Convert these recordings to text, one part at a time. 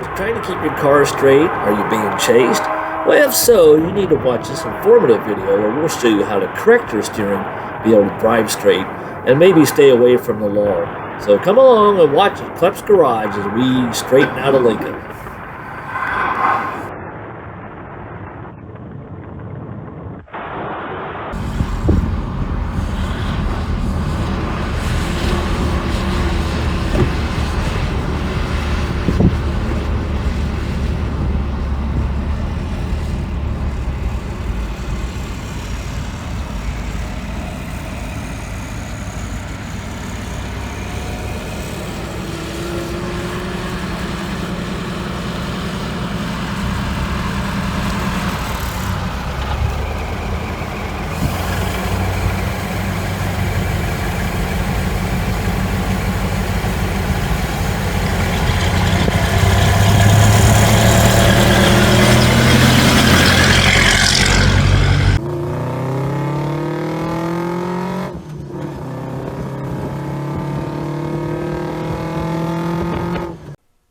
Trying to keep your car straight? Are you being chased? Well, if so, you need to watch this informative video where we'll show you how to correct your steering, be able to drive straight, and maybe stay away from the law. So come along and watch Klepsgarage as we straighten out a Lincoln.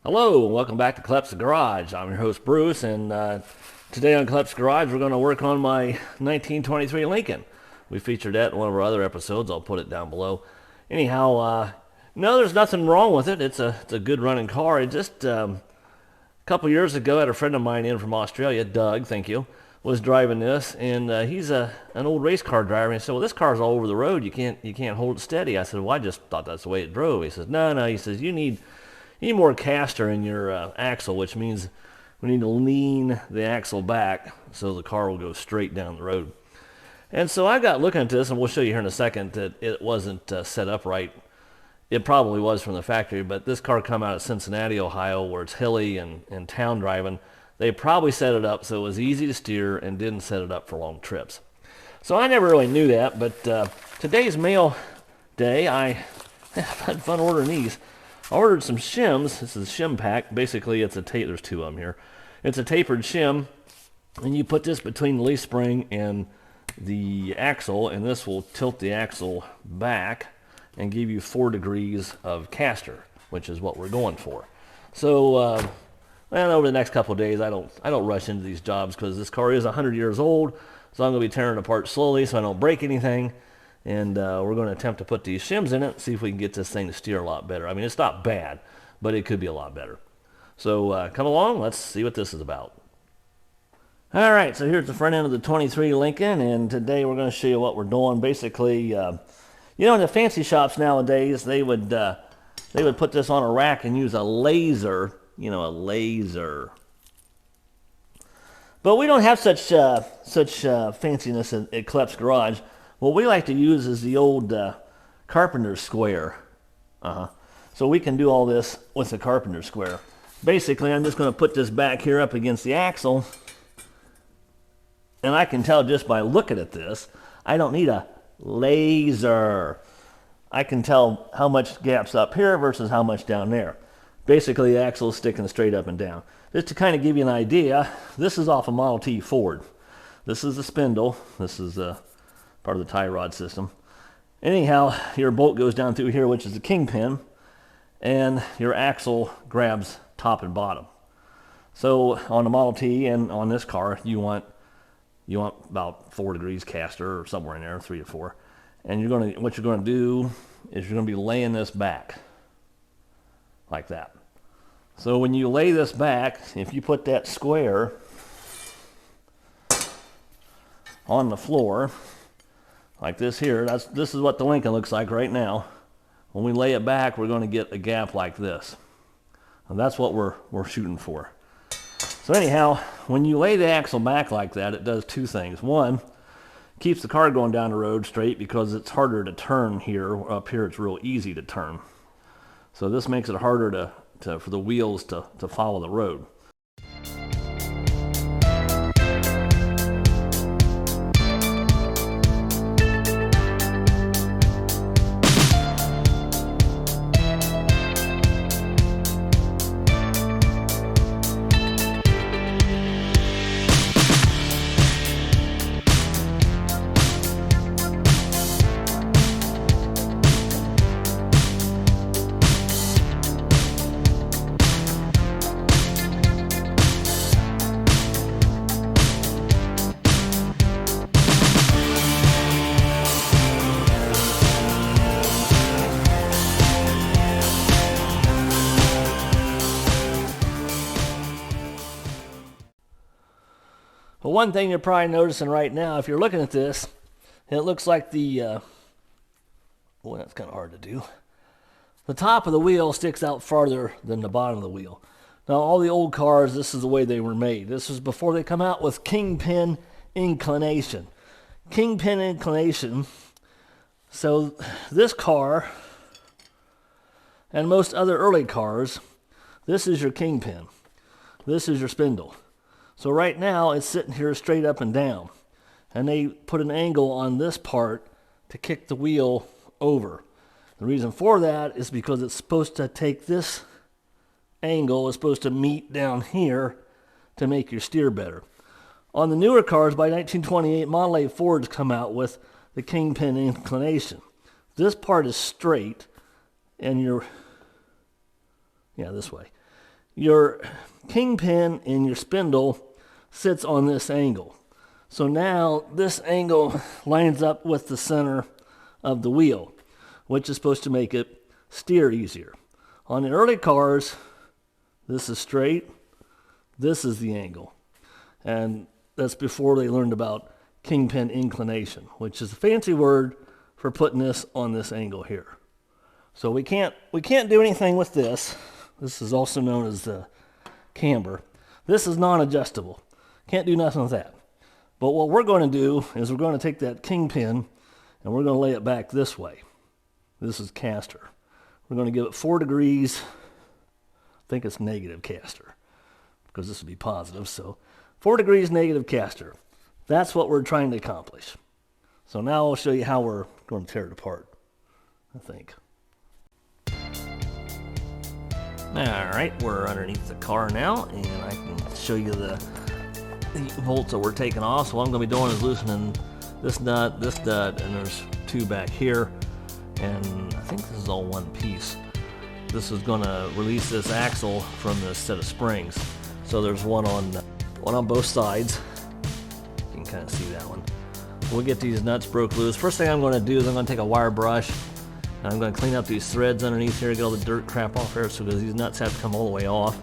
Hello, and welcome back to Klepsgarage. I'm your host, Bruce, and today on Klepsgarage, we're going to work on my 1923 Lincoln. We featured that in one of our other episodes. I'll put it down below. Anyhow, no, there's nothing wrong with it. It's a good running car. It just, a couple years ago, I had a friend of mine in from Australia, Doug, thank you, was driving this, and he's an old race car driver, and he said, well, this car's all over the road. You can't hold it steady. I said, well, I just thought that's the way it drove. He says, no, he says, you need more caster in your axle, which means we need to lean the axle back so the car will go straight down the road. And so I got looking at this, and we'll show you here in a second that it wasn't set up right. It probably was from the factory, but this car come out of Cincinnati, Ohio, where it's hilly and town driving. They probably set it up so it was easy to steer and didn't set it up for long trips. So I never really knew that, but today's mail day, I had fun ordering these. I ordered some shims. This is a shim pack. Basically, it's there's two of them here. It's a tapered shim, and you put this between the leaf spring and the axle, and this will tilt the axle back and give you 4 degrees of caster, which is what we're going for. So, and over the next couple of days, I don't rush into these jobs because this car is 100 years old, so I'm going to be tearing it apart slowly so I don't break anything. And we're going to attempt to put these shims in it and see if we can get this thing to steer a lot better. I mean, it's not bad, but it could be a lot better. So come along, let's see what this is about. All right, so here's the front end of the 23 Lincoln, and today we're going to show you what we're doing. Basically, in the fancy shops nowadays, they would put this on a rack and use a laser, a laser. But we don't have such fanciness at Klepsgarage. What we like to use is the old carpenter square. So we can do all this with the carpenter square. Basically, I'm just going to put this back here up against the axle. And I can tell just by looking at this, I don't need a laser. I can tell how much gap's up here versus how much down there. Basically, the axle is sticking straight up and down. Just to kind of give you an idea, this is off a Model T Ford. This is the spindle. This is part of the tie rod system. Anyhow, your bolt goes down through here, which is the kingpin, and your axle grabs top and bottom. So on the Model T and on this car, you want about 4 degrees caster or somewhere in there, 3 to 4. And what you're going to do is you're going to be laying this back like that. So when you lay this back, if you put that square on the floor, like this here, this is what the Lincoln looks like right now. When we lay it back, we're going to get a gap like this. And that's what we're shooting for. So anyhow, when you lay the axle back like that, it does 2 things. One, keeps the car going down the road straight because it's harder to turn here. Up here, it's real easy to turn. So this makes it harder for the wheels to follow the road. But one thing you're probably noticing right now, if you're looking at this, it looks like the, well, that's kind of hard to do. The top of the wheel sticks out farther than the bottom of the wheel. Now, all the old cars, this is the way they were made. This was before they come out with kingpin inclination. Kingpin inclination. So this car and most other early cars, this is your kingpin. This is your spindle. So right now it's sitting here straight up and down. And they put an angle on this part to kick the wheel over. The reason for that is because it's supposed to take this angle, is supposed to meet down here to make your steer better. On the newer cars, by 1928, Model A Fords come out with the kingpin inclination. This part is straight, and this way. Your kingpin and your spindle sits on this angle. So now this angle lines up with the center of the wheel, which is supposed to make it steer easier. On the early cars, this is straight, this is the angle. And that's before they learned about kingpin inclination, which is a fancy word for putting this on this angle here. So we can't do anything with this. This is also known as the camber. This is non-adjustable. Can't do nothing with that. But what we're going to do is we're going to take that kingpin and we're going to lay it back this way. This is caster. We're going to give it 4 degrees. I think it's negative caster because this would be positive. So 4 degrees negative caster. That's what we're trying to accomplish. So now I'll show you how we're going to tear it apart, I think. Alright, we're underneath the car now, and I can show you the bolts that we're taking off. So what I'm going to be doing is loosening this nut, and there's 2 back here, and I think this is all one piece. This is going to release this axle from this set of springs. So there's one on both sides. You can kind of see that one. We'll get these nuts broke loose. First thing I'm going to do is I'm going to take a wire brush and I'm going to clean up these threads underneath here, get all the dirt crap off here, so because these nuts have to come all the way off.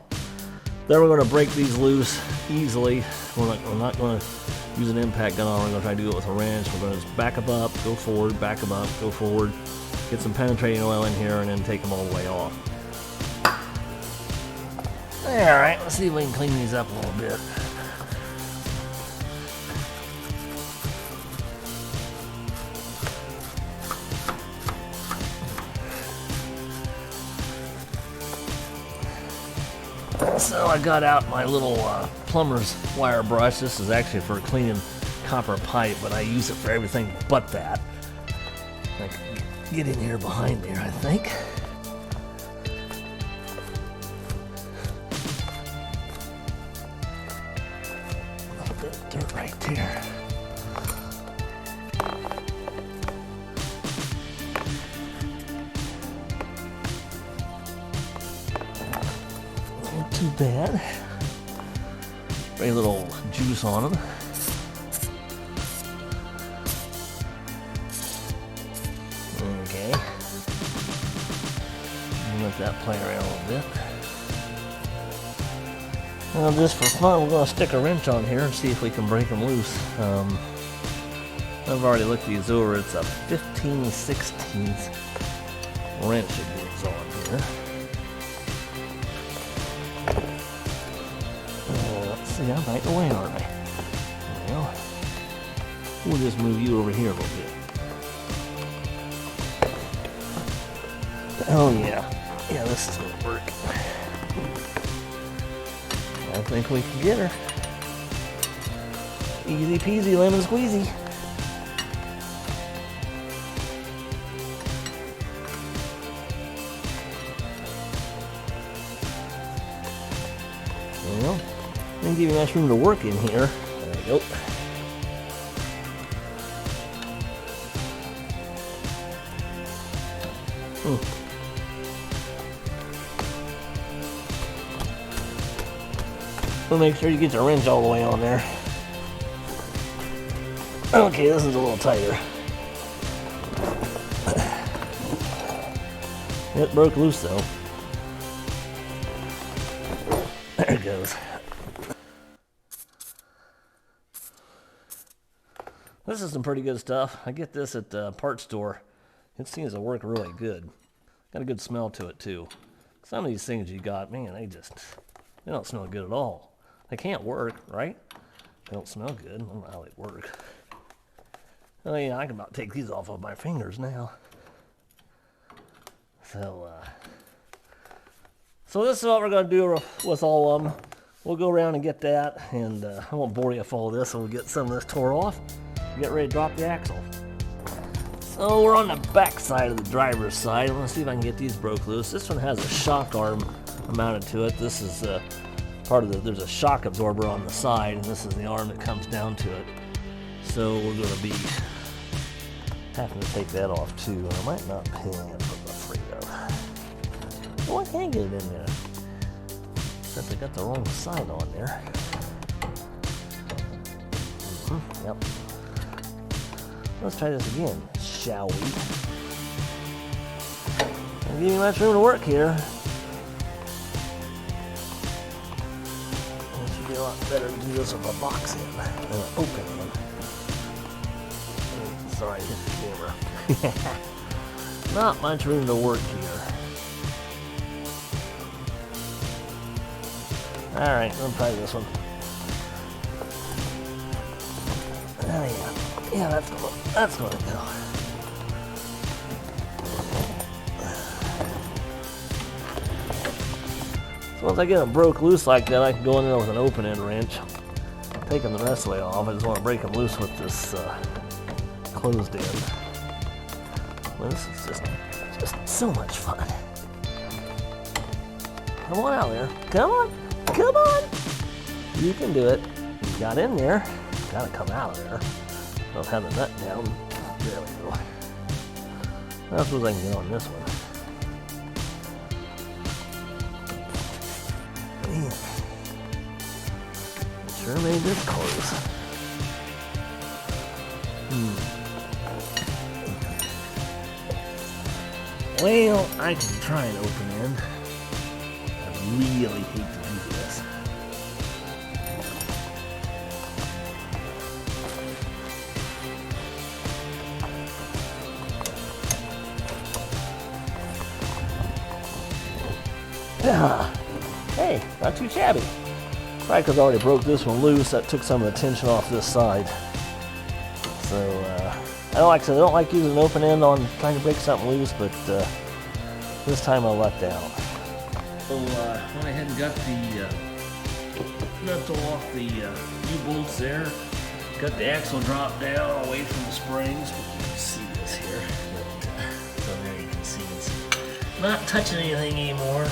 Then we're going to break these loose easily. We're not going to use an impact gun on. We're going to try to do it with a wrench. We're going to just back them up, go forward, back them up, go forward, get some penetrating oil in here, and then take them all the way off. Alright, let's see if we can clean these up a little bit. So I got out my little plumber's wire brush. This is actually for cleaning copper pipe, but I use it for everything but that. I can get in here behind there, I think. A little bit of dirt right there. Too bad. Spray a little juice on them. Okay. Let that play around a little bit. Now, just for fun, we're going to stick a wrench on here and see if we can break them loose. I've already looked these over. It's a 15/16 wrench it goes on here. See, I'm right away, aren't I? Well, we'll just move you over here a little bit. Oh yeah. Yeah, this is gonna work. I think we can get her. Easy peasy, lemon squeezy. Well, I'm gonna give you nice room to work in here. There we go. We'll make sure you get your wrench all the way on there. Okay, this is a little tighter. It broke loose though. There it goes. This is some pretty good stuff. I get this at the parts store. It seems to work really good. Got a good smell to it too. Some of these things you got, man, they don't smell good at all. They can't work, right? They don't smell good. I don't know how they work. Oh yeah, I can about take these off of my fingers now. So this is what we're going to do with all of them. We'll go around and get that, and I won't bore you with all this, and we'll get some of this tore off. Get ready to drop the axle. So we're on the back side of the driver's side. I want to see if I can get these broke loose. This one has a shock arm mounted to it. This is there's a shock absorber on the side, and this is the arm that comes down to it. So we're going to be having to take that off too. I might not pay it, I'm afraid of. Oh, I can get it in there. Except I got the wrong side on there. Yep. Let's try this again, shall we? Don't give me much room to work here. It should be a lot better to do this with a box in than an open one. Sorry, hit the camera. Not much room to work here. Alright, we'll try this one. Oh yeah, that's going to go. So once I get them broke loose like that, I can go in there with an open end wrench, take them the rest of the way off. I just want to break them loose with this closed end. Well, this is just so much fun. Come on out there. Come on. Come on. You can do it. You got in there. Gotta come out of there. Don't have the nut down. There we go. I suppose I can get on this one. Man. Sure made this close. Well, I can try an open end. I really hate to do this. Hey, not too shabby. Probably because I already broke this one loose. That took some of the tension off this side. So, I don't like using an open end on trying to break something loose, but this time I lucked out. So, went ahead and got the nuts off the U-bolts there. Got the axle dropped down away from the springs. You can see this here. But, so there you can see it's not touching anything anymore.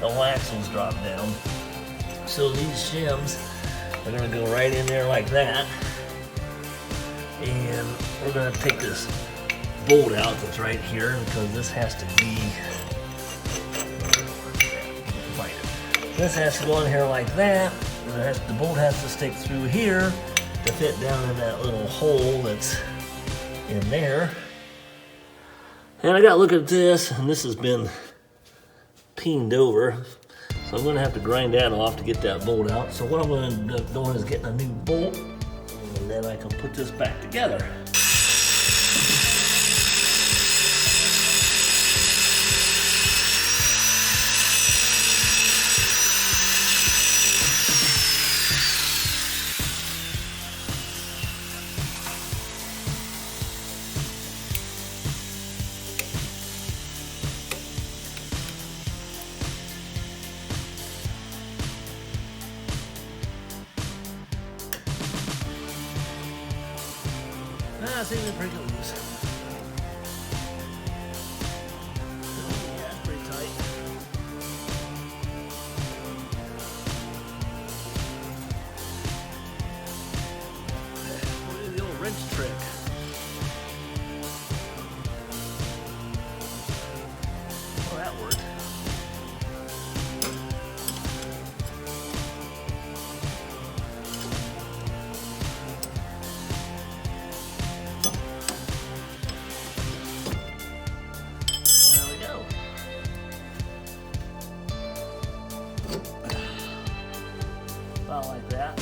The whole axle's dropped down. So these shims are going to go right in there like that. And we're going to take this bolt out that's right here because this has to be, this has to go in here like that. And the bolt has to stick through here to fit down in that little hole that's in there. And I got to look at this, and this has been peened over. So I'm going to have to grind that off to get that bolt out. So what I'm going to end up doing is getting a new bolt, and then I can put this back together. I think they break it loose. Yeah, it's pretty tight. We'll do the old wrench trick. Oh, that worked. About like that.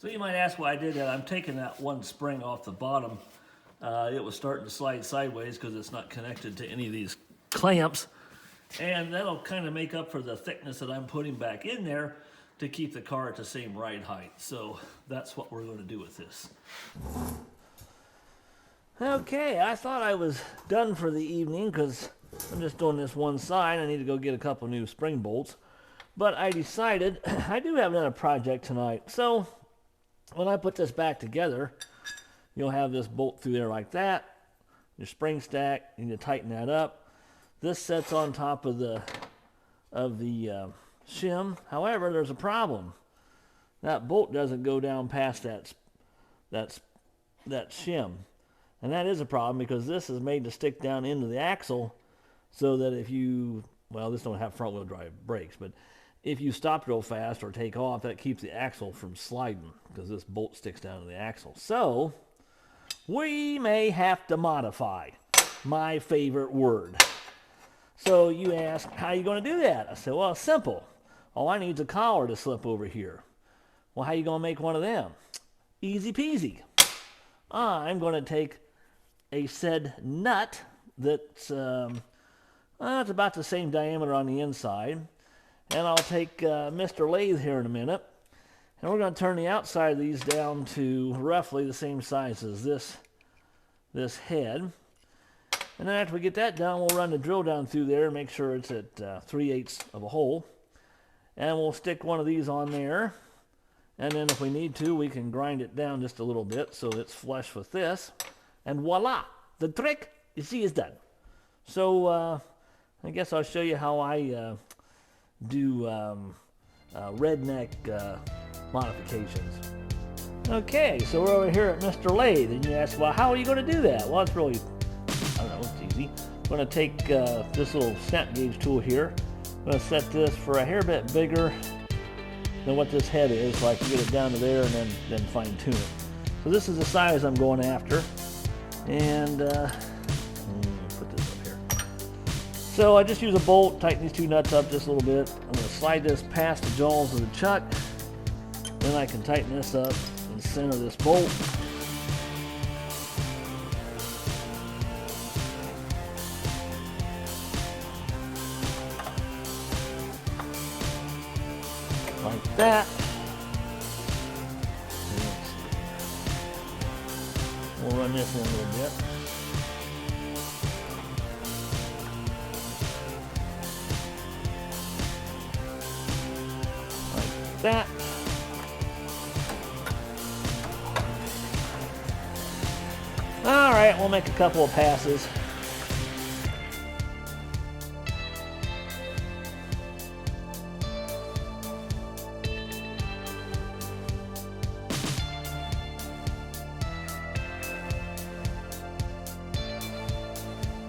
So you might ask why I did that. I'm taking that one spring off the bottom. It was starting to slide sideways because it's not connected to any of these clamps. And that'll kind of make up for the thickness that I'm putting back in there to keep the car at the same ride height. So that's what we're going to do with this. Okay, I thought I was done for the evening because I'm just doing this one side. I need to go get a couple new spring bolts. But I decided I do have another project tonight. So when I put this back together, you'll have this bolt through there like that. Your spring stack, you need to tighten that up. This sets on top of the shim. However, there's a problem. That bolt doesn't go down past that shim. And that is a problem because this is made to stick down into the axle so that if you, well, this don't have front wheel drive brakes, but if you stop real fast or take off, that keeps the axle from sliding because this bolt sticks down to the axle. So we may have to modify, my favorite word. So you ask, how are you going to do that? I said, well, it's simple. All I need is a collar to slip over here. Well, how are you going to make one of them? Easy peasy. I'm going to take a said nut that's it's about the same diameter on the inside. And I'll take Mr. Lathe here in a minute. And we're going to turn the outside of these down to roughly the same size as this head. And then after we get that done, we'll run the drill down through there and make sure it's at 3/8 of a hole. And we'll stick one of these on there. And then if we need to, we can grind it down just a little bit so it's flush with this. And voila! The trick, you see, is done. So I guess I'll show you how I do redneck modifications. Okay, so we're over here at Mr. Lathe, and you ask, well, how are you going to do that? Well, it's really, I don't know, it's easy. I'm going to take this little snap gauge tool here. I'm going to set this for a hair bit bigger than what this head is, so I can get it down to there and then fine tune it. So this is the size I'm going after, and put this up here. So I just use a bolt, tighten these two nuts up just a little bit. I'm going to slide this past the jaws of the chuck. Then I can tighten this up in the center of this bolt. Like that. We'll run this in a little bit. Like that. All right, we'll make a couple of passes.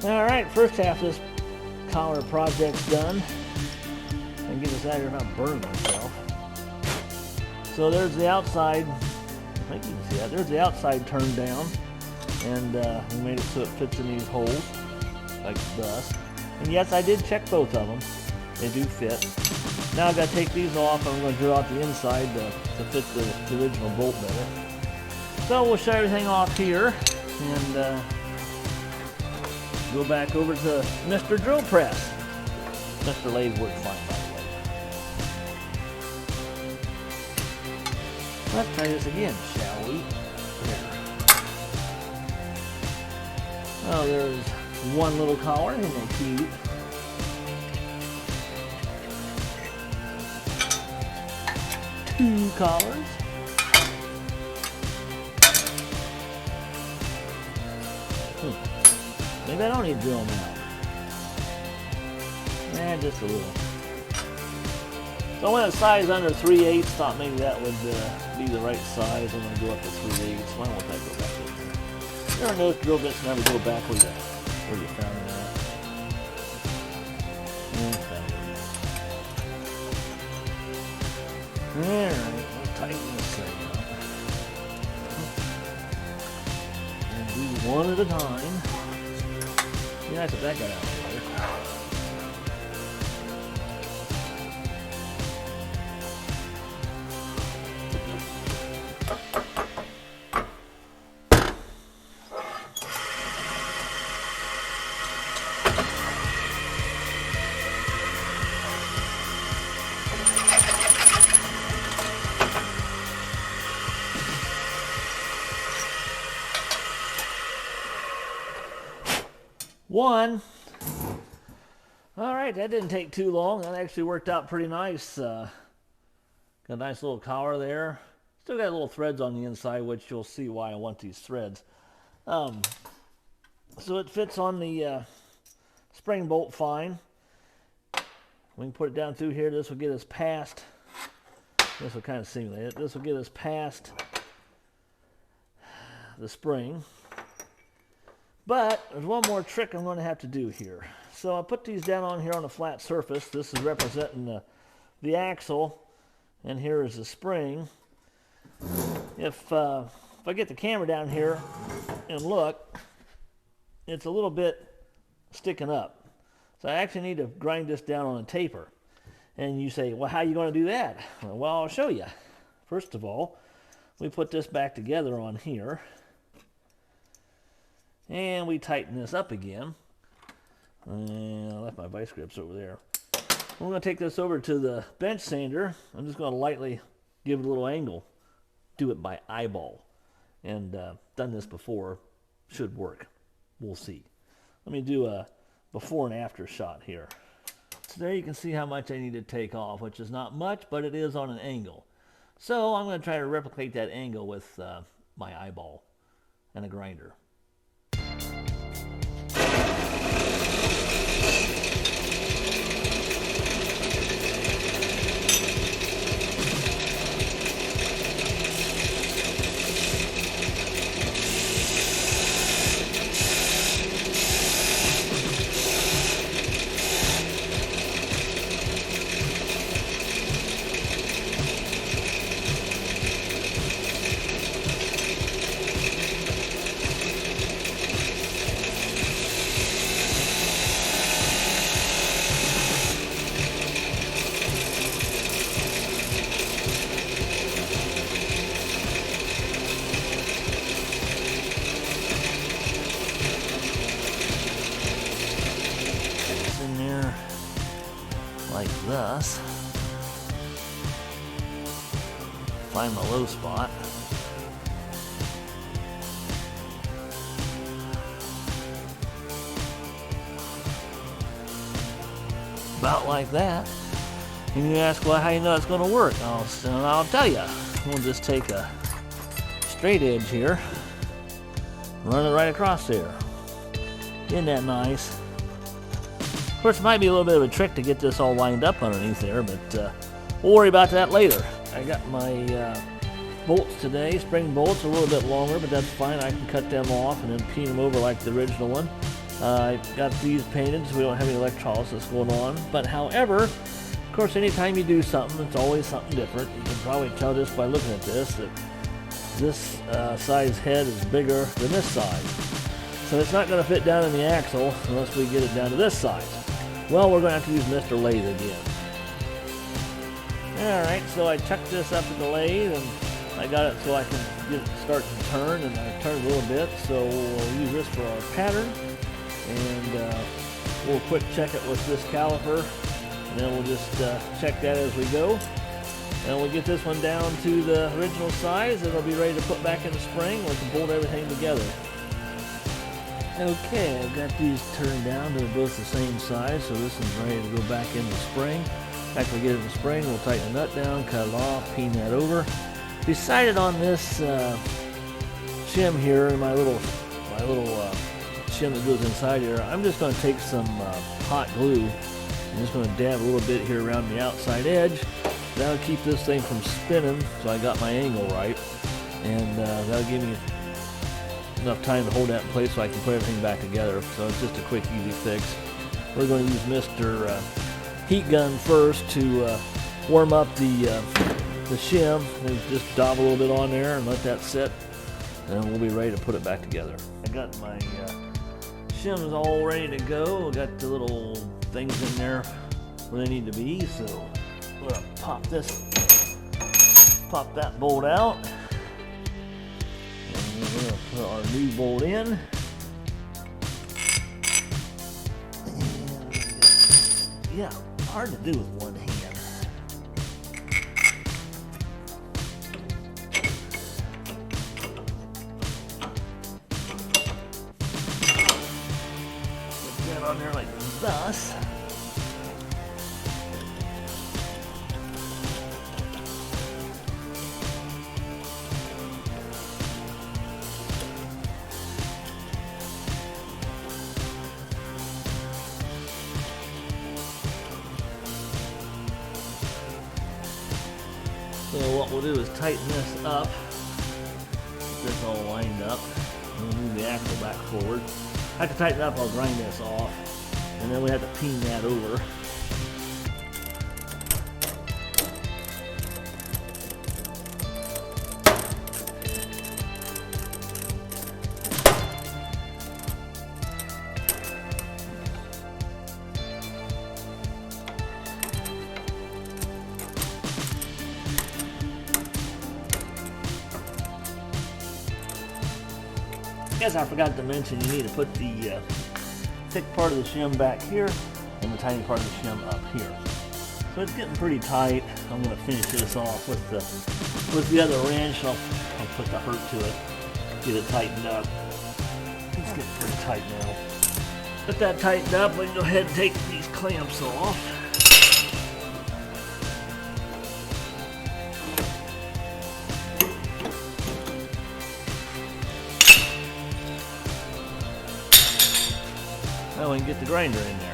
All right, first half of this collar project's done. And get this out of here without burning myself. So there's the outside. I think you can see that. There's the outside turned down. And we made it so it fits in these holes, like thus. And yes, I did check both of them. They do fit. Now I've got to take these off. I'm going to drill out the inside to fit the original bolt better. So we'll shut everything off here and go back over to Mr. Drill Press. Mr. Lathe worked fine, by the way. Let's try this again, shall we? There. Oh, there's one little collar, isn't that cute? Two collars. Maybe I don't need to drill them out. Just a little. So I went a size under 3/8, thought maybe that would be the right size. I'm going to go up to 3/8. Why don't that go back in there? There are those drill bits never go back where you found it at. Alright, let's tighten this thing up. And do one at a time. Be nice if that got out of the way. one. All right, that didn't take too long. That actually worked out pretty nice. Got a nice little collar there. Still got little threads on the inside, which you'll see why I want these threads. So it fits on the spring bolt fine. We can put it down through here. This will get us past. This will kind of simulate it. This will get us past the spring. But there's one more trick I'm going to have to do here. So I'll put these down on here on a flat surface. This is representing the axle, and here is the spring. If I get the camera down here and look, it's a little bit sticking up. So I actually need to grind this down on a taper. And you say, well, how are you going to do that? Well, I'll show you. First of all, we put this back together on here. And we tighten this up again. And I left my vice grips over there. I'm going to take this over to the bench sander. I'm just going to lightly give it a little angle. Do it by eyeball. And done this before. Should work. We'll see. Let me do a before and after shot here. So there you can see how much I need to take off, which is not much, but it is on an angle. So I'm going to try to replicate that angle with my eyeball and a grinder. Like this. Find my low spot. About like that. And you ask, well, how you know it's going to work? I'll tell you. We'll just take a straight edge here, run it right across there. Isn't that nice? Of course, it might be a little bit of a trick to get this all lined up underneath there, but we'll worry about that later. I got my bolts today, spring bolts, a little bit longer, but that's fine. I can cut them off and then peen them over like the original one. I got these painted so we don't have any electrolysis going on. But however, of course, anytime you do something, it's always something different. You can probably tell just by looking at this that this size head is bigger than this size. So it's not going to fit down in the axle unless we get it down to this size. Well, we're going to have to use Mr. Lathe again. Alright, so I chucked this up in the lathe and I got it so I can get it start to turn, and I turned a little bit, so we'll use this for our pattern. And we'll quick check it with this caliper, and then we'll just check that as we go. And we'll get this one down to the original size, and it'll be ready to put back in the spring. We can bolt everything together. Okay, I've got these turned down. They're both the same size, so this one's ready to go back in the spring. After we get it in the spring, we'll tighten the nut down, cut it off, peen that over. Decided on this shim here, my little shim that goes inside here. I'm just going to take some hot glue. I'm just going to dab a little bit here around the outside edge. That'll keep this thing from spinning, so I got my angle right. And that'll give me enough time to hold that in place so I can put everything back together. So it's just a quick, easy fix. We're going to use Mr. Heat Gun first to warm up the shim, and just daub a little bit on there and let that sit, and we'll be ready to put it back together. I got my shims all ready to go. I got the little things in there where they need to be, so we're going to pop that bolt out. We're going to put our new bolt in. And, yeah, hard to do with one hand. on there like thus. So what we'll do is tighten this up, get this all lined up, and we'll move the axle back forward. After tighten up, I'll grind this off, and then we have to peen that over. Guess I forgot to mention you need to put the thick part of the shim back here and the tiny part of the shim up here. So it's getting pretty tight. I'm going to finish this off with the other wrench. I'll put the hurt to it, get it tightened up. It's getting pretty tight now. Put that tightened up, we can go ahead and take these clamps off. Now we can get the grinder in there.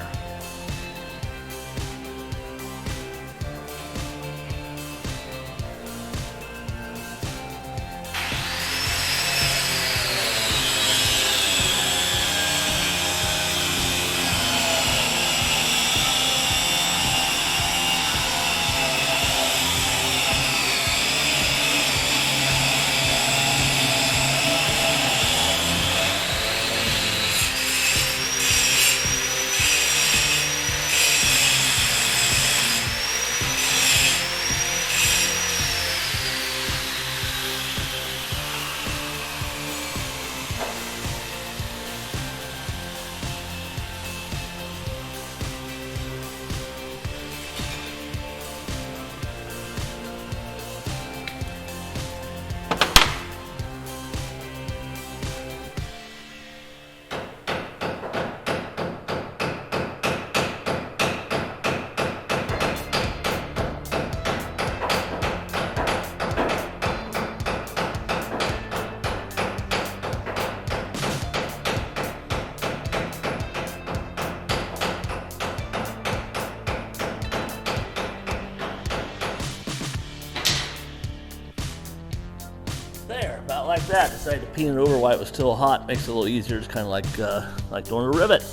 There, about like that. Decided to peen it over while it was still hot. Makes it a little easier. It's kind of like doing a rivet.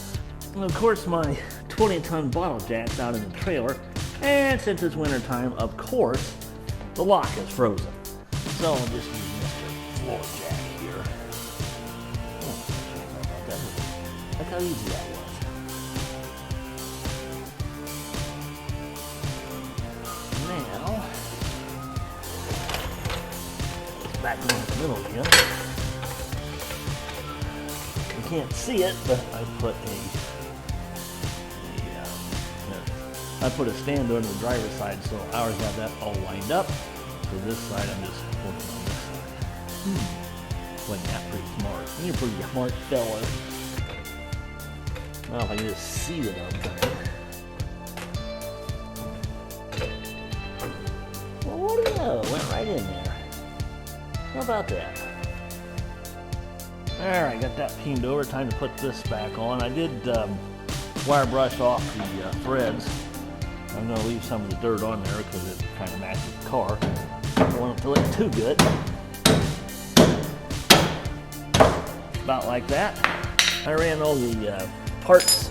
And of course, my 20-ton bottle jack's out in the trailer. And since it's winter time, of course, the lock is frozen. So I'll just use Mr. Floor Jack here. Oh, sorry about that. Look how easy that was. Now, back in the middle again. You can't see it, but I put I put a stand on the driver's side, so I already have that all lined up. So this side, I'm just working on this side. Wasn't that pretty smart? You're a pretty smart fella. Now if I can just see the damn thing. Well, what do you know? Went right in there. How about that? Alright, got that peened over. Time to put this back on. I did wire brush off the threads. I'm going to leave some of the dirt on there because it kind of matches the car. I don't want it to look too good. About like that. I ran all the parts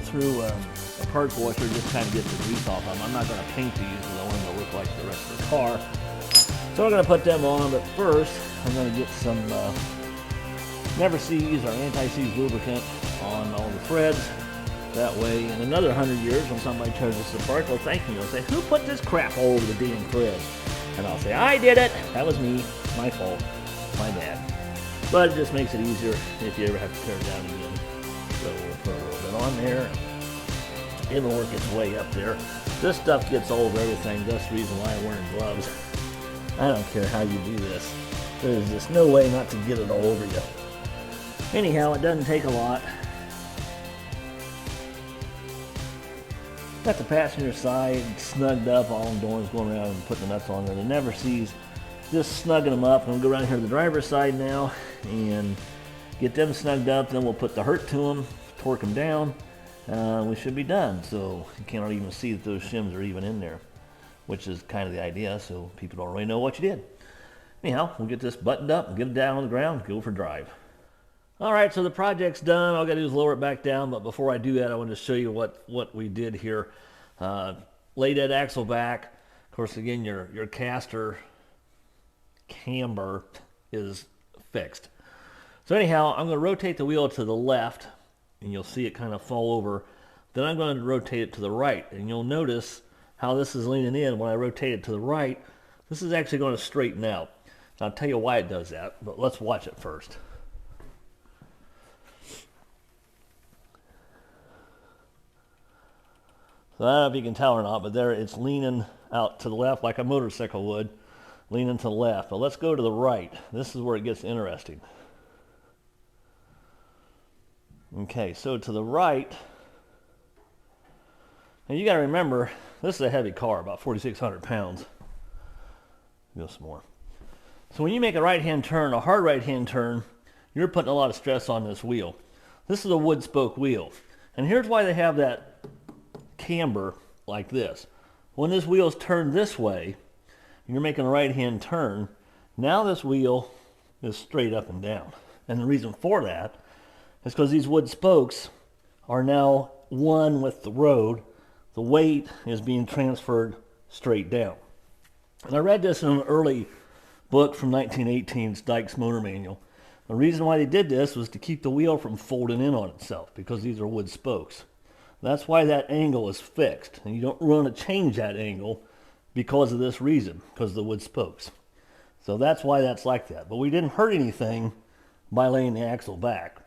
through a parts washer, just kind of get the grease off them. I'm not going to paint these because I want them to look like the rest of the car. So we're going to put them on, but first I'm going to get some Never Seize or anti-seize lubricant on all the threads. That way, in another 100 years, when somebody tears us apart, they'll thank me. They'll say, "Who put this crap all over the damn threads?" And I'll say, "I did it. That was me. My fault. My bad." But it just makes it easier if you ever have to tear it down again. So we'll put a little bit on there. It'll work its way up there. This stuff gets all over everything. That's the reason why I'm wearing gloves. I don't care how you do this. There's just no way not to get it all over you. Anyhow, it doesn't take a lot. Got the passenger side snugged up, all I'm doing is going around and putting the nuts on there. It never sees, just snugging them up. I'm gonna go around here to the driver's side now and get them snugged up, then we'll put the hurt to them, torque them down. We should be done. So you can't even see that those shims are even in there, which is kind of the idea, so people don't really know what you did. Anyhow, we'll get this buttoned up and get it down on the ground, go for a drive. All right, so the project's done. All I gotta do is lower it back down, but before I do that, I wanted to show you what we did here. Lay that axle back. Of course, again, your caster camber is fixed. So anyhow, I'm gonna rotate the wheel to the left, and you'll see it kind of fall over. Then I'm going to rotate it to the right, and you'll notice how this is leaning in. When I rotate it to the right, this is actually going to straighten out. And I'll tell you why it does that, but let's watch it first. So I don't know if you can tell or not, but there it's leaning out to the left like a motorcycle would, leaning to the left. But let's go to the right. This is where it gets interesting. Okay, so to the right, and you got to remember, this is a heavy car, about 4,600 pounds. Go some more. So when you make a right-hand turn, a hard right-hand turn, you're putting a lot of stress on this wheel. This is a wood spoke wheel. And here's why they have that camber like this. When this wheel's turned this way, and you're making a right-hand turn, now this wheel is straight up and down. And the reason for that is because these wood spokes are now one with the road. The weight is being transferred straight down. And I read this in an early book from 1918's Dyke's Motor Manual. The reason why they did this was to keep the wheel from folding in on itself, because these are wood spokes. That's why that angle is fixed, and you don't want to change that angle because of this reason, because of the wood spokes. So that's why that's like that. But we didn't hurt anything by laying the axle back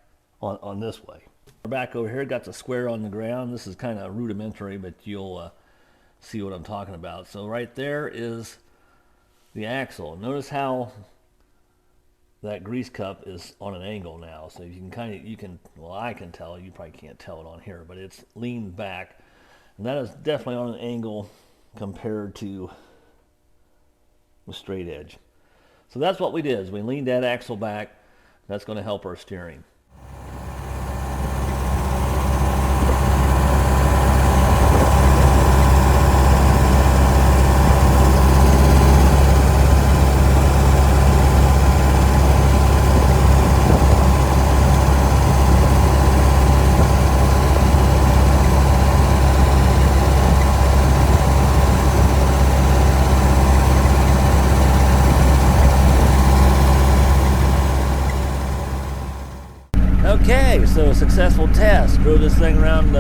on this way. Back over here, got the square on the ground. This is kind of rudimentary, but you'll see what I'm talking about. So right there is the axle. Notice how that grease cup is on an angle now. So you can well, I can tell, you probably can't tell it on here, but it's leaned back. And that is definitely on an angle compared to the straight edge. So that's what we did, is we leaned that axle back. That's going to help our steering. Okay, so successful test. Drove this thing around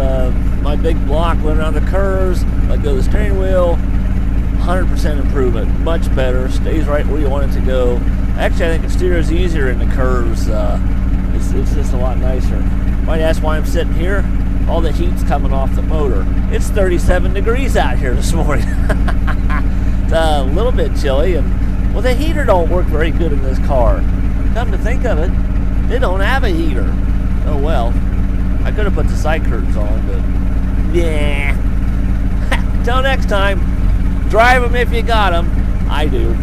my big block, went around the curves, let go of the steering wheel. 100% improvement, much better, stays right where you want it to go. Actually, I think it steers easier in the curves. It's just a lot nicer. Might ask why I'm sitting here. All the heat's coming off the motor. It's 37 degrees out here this morning. It's a little bit chilly, and well, the heater don't work very good in this car. Come to think of it, they don't have a heater. Oh well, I could have put the side curtains on, but yeah. Till next time, drive them if you got them. I do.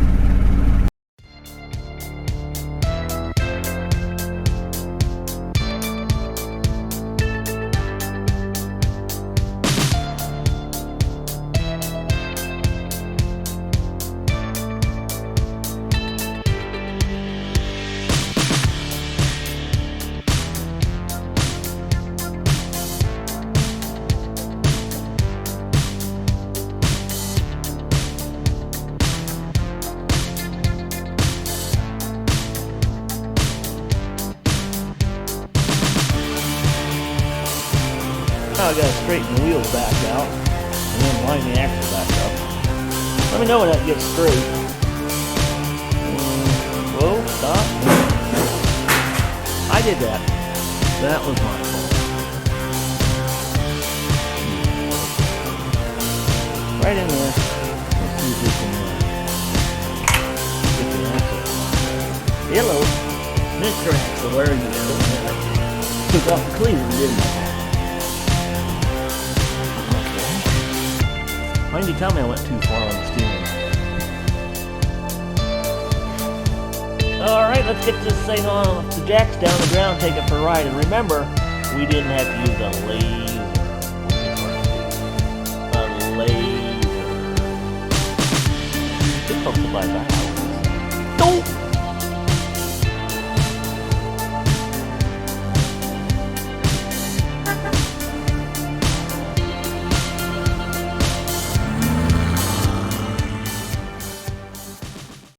Now I gotta straighten the wheels back out and then line the axle back up. Let me know when that gets straight. Whoa, stop. I did that. That was my fault. Right in there. Let's see if we can get the axle. Hello, Mr. Axle, where are you? Took off the cleaner, didn't I? Mind you tell me I went too far on the steering. Alright, let's get this thing on the jacks down the ground, take it for a ride. And remember, we didn't have to use a laser. A laser. Just hope to buy that.